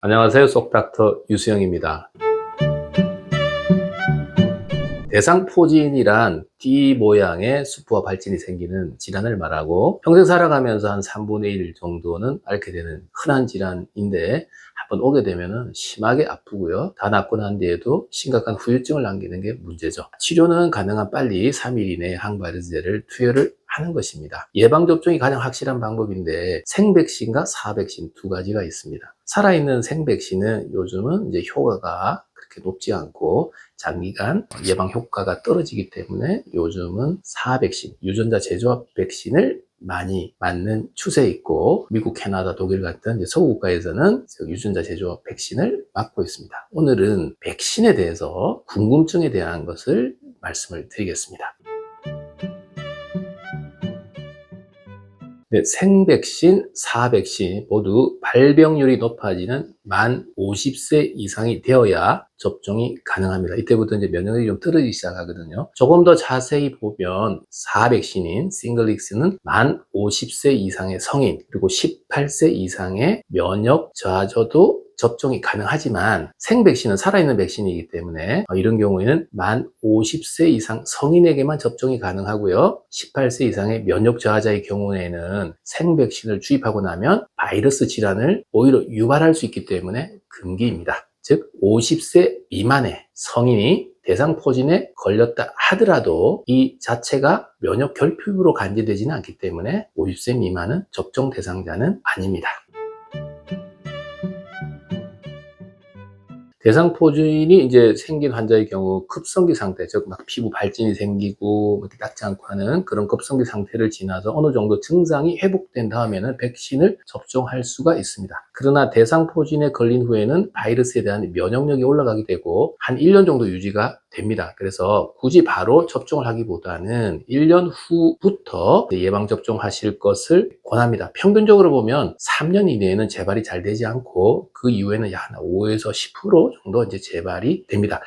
안녕하세요. 속닥터 유수영입니다. 대상포진이란 D 모양의 수프와 발진이 생기는 질환을 말하고 평생 살아가면서 한 3분의 1 정도는 앓게 되는 흔한 질환인데 한번 오게 되면 심하게 아프고요. 다 낫고 난 뒤에도 심각한 후유증을 남기는 게 문제죠. 치료는 가능한 빨리 3일 이내에 항바이러스제를 투여를 하는 것입니다. 예방접종이 가장 확실한 방법인데 생백신과 사백신 두 가지가 있습니다. 살아있는 생백신은 요즘은 이제 효과가 그렇게 높지 않고 장기간 예방 효과가 떨어지기 때문에 요즘은 사백신, 유전자 제조합 백신을 많이 맞는 추세에 있고 미국, 캐나다, 독일 같은 서구 국가에서는 유전자 제조합 백신을 맞고 있습니다. 오늘은 백신에 대해서 궁금증에 대한 것을 말씀을 드리겠습니다. 네, 생백신, 사백신 모두 발병률이 높아지는 만 50세 이상이 되어야 접종이 가능합니다. 이때부터 이제 면역력이 좀 떨어지기 시작하거든요. 조금 더 자세히 보면 사백신인 싱글릭스는 만 50세 이상의 성인 그리고 18세 이상의 면역 저하자도 접종이 가능하지만 생백신은 살아있는 백신이기 때문에 이런 경우에는 만 50세 이상 성인에게만 접종이 가능하고요. 18세 이상의 면역 저하자의 경우에는 생백신을 주입하고 나면 바이러스 질환을 오히려 유발할 수 있기 때문에 금기입니다. 즉 50세 미만의 성인이 대상포진에 걸렸다 하더라도 이 자체가 면역 결핍으로 간주되지는 않기 때문에 50세 미만은 접종 대상자는 아닙니다. 대상포진이 이제 생긴 환자의 경우 급성기 상태, 즉 막 피부 발진이 생기고 이렇게 낫지 않고 하는 그런 급성기 상태를 지나서 어느 정도 증상이 회복된 다음에는 백신을 접종할 수가 있습니다. 그러나 대상포진에 걸린 후에는 바이러스에 대한 면역력이 올라가게 되고 한 1년 정도 유지가 됩니다. 그래서 굳이 바로 접종을 하기보다는 1년 후부터 예방접종 하실 것을 권합니다. 평균적으로 보면 3년 이내에는 재발이 잘 되지 않고 그 이후에는 약 5에서 10% 정도 이제 재발이 됩니다.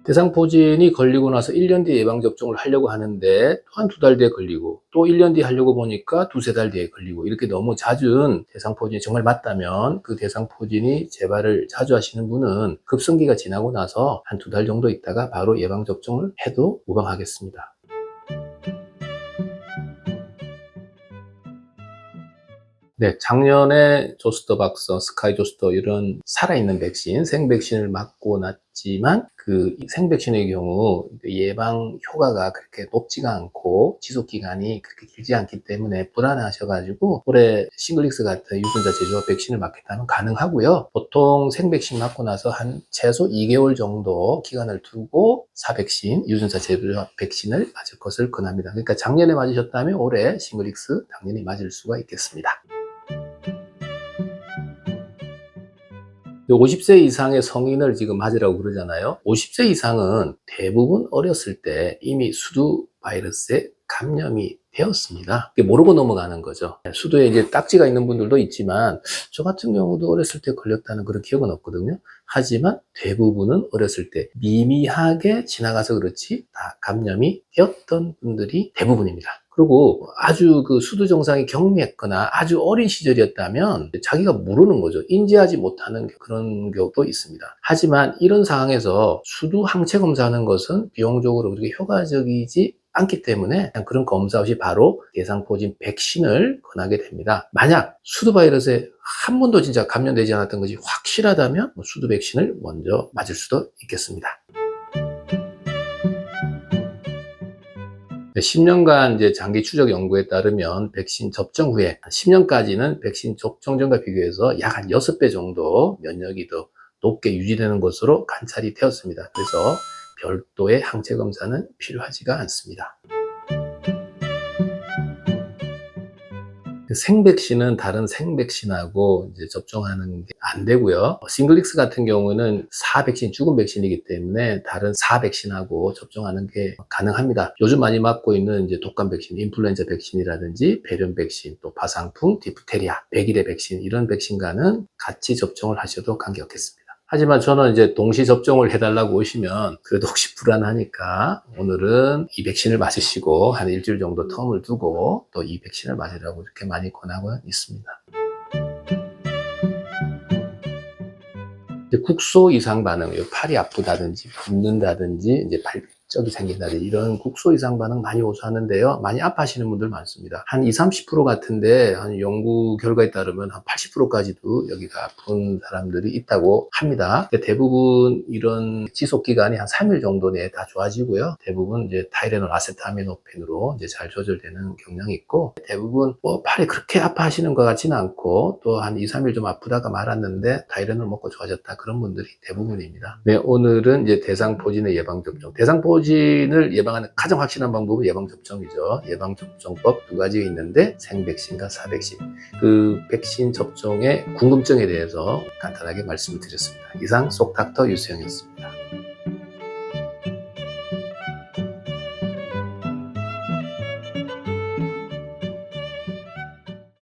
대상포진이 걸리고 나서 1년 뒤에 예방접종을 하려고 하는데 또 한 2달 뒤에 걸리고 또 1년 뒤에 하려고 보니까 2~3달 뒤에 걸리고 이렇게 너무 잦은 대상포진이 정말 맞다면 그 대상포진이 재발을 자주 하시는 분은 급성기가 지나고 나서 한 2달 정도 있다가 바로 예방접종을 해도 무방하겠습니다. 네, 작년에 조스터박스, 스카이조스터 이런 살아있는 백신, 생백신을 맞고 났지만 그 생백신의 경우 예방 효과가 그렇게 높지가 않고 지속기간이 그렇게 길지 않기 때문에 불안해하셔가지고 올해 싱글릭스 같은 유전자 제조합 백신을 맞겠다면 가능하고요. 보통 생백신 맞고 나서 한 최소 2개월 정도 기간을 두고 사백신, 유전자 제조합 백신을 맞을 것을 권합니다. 그러니까 작년에 맞으셨다면 올해 싱글릭스 당연히 맞을 수가 있겠습니다. 50세 이상의 성인을 지금 맞으라고 그러잖아요. 50세 이상은 대부분 어렸을 때 이미 수두 바이러스에 감염이 되었습니다. 모르고 넘어가는 거죠. 수두에 이제 딱지가 있는 분들도 있지만 저 같은 경우도 어렸을 때 걸렸다는 그런 기억은 없거든요. 하지만 대부분은 어렸을 때 미미하게 지나가서 그렇지 다 감염이 되었던 분들이 대부분입니다. 그리고 아주 그 수두 증상이 경미했거나 아주 어린 시절이었다면 자기가 모르는 거죠. 인지하지 못하는 그런 경우도 있습니다. 하지만 이런 상황에서 수두 항체 검사하는 것은 비용적으로 그렇게 효과적이지 않기 때문에 그런 검사 없이 바로 대상포진 백신을 권하게 됩니다. 만약 수두 바이러스에 한 번도 진짜 감염되지 않았던 것이 확실하다면 수두 백신을 먼저 맞을 수도 있겠습니다. 10년간 이제 장기 추적 연구에 따르면 백신 접종 후에 10년까지는 백신 접종 전과 비교해서 약 한 6배 정도 면역이 더 높게 유지되는 것으로 관찰이 되었습니다. 그래서 별도의 항체 검사는 필요하지가 않습니다. 생백신은 다른 생백신하고 이제 접종하는 게 안 되고요. 싱글릭스 같은 경우는 사백신, 죽은 백신이기 때문에 다른 사백신하고 접종하는 게 가능합니다. 요즘 많이 맞고 있는 이제 독감 백신, 인플루엔자 백신이라든지 배렴 백신, 또 파상풍, 디프테리아, 백일의 백신 이런 백신과는 같이 접종을 하셔도 관계없겠습니다. 하지만 저는 이제 동시 접종을 해달라고 오시면 그래도 혹시 불안하니까 오늘은 이 백신을 맞으시고 한 일주일 정도 텀을 두고 또 이 백신을 맞으라고 이렇게 많이 권하고 있습니다. 이제 국소 이상 반응, 팔이 아프다든지 붓는다든지 이제 발적이 생긴다든지 이런 국소 이상 반응 많이 호소하는데요. 많이 아파하시는 분들 많습니다. 한 20, 30% 같은데 한 연구 결과에 따르면 한 80%까지도 여기가 아픈 사람들이 있다고 합니다. 대부분 이런 지속 기간이 한 3일 정도 내에 다 좋아지고요. 대부분 이제 타이레놀 아세타미노펜으로 이제 잘 조절되는 경향이 있고, 대부분 뭐 팔이 그렇게 아파하시는 것 같지는 않고 또 한 2, 3일 좀 아프다가 말았는데 타이레놀 먹고 좋아졌다, 그런 분들이 대부분입니다. 네, 오늘은 이제 대상포진의 예방접종, 대상포진을 예방하는 가장 확실한 방법은 예방접종이죠. 예방접종법 두 가지가 있는데 생백신과 사백신, 그 백신 접종의 궁금증에 대해서 간단하게 말씀을 드렸습니다. 이상 속닥터 유수영이었습니다.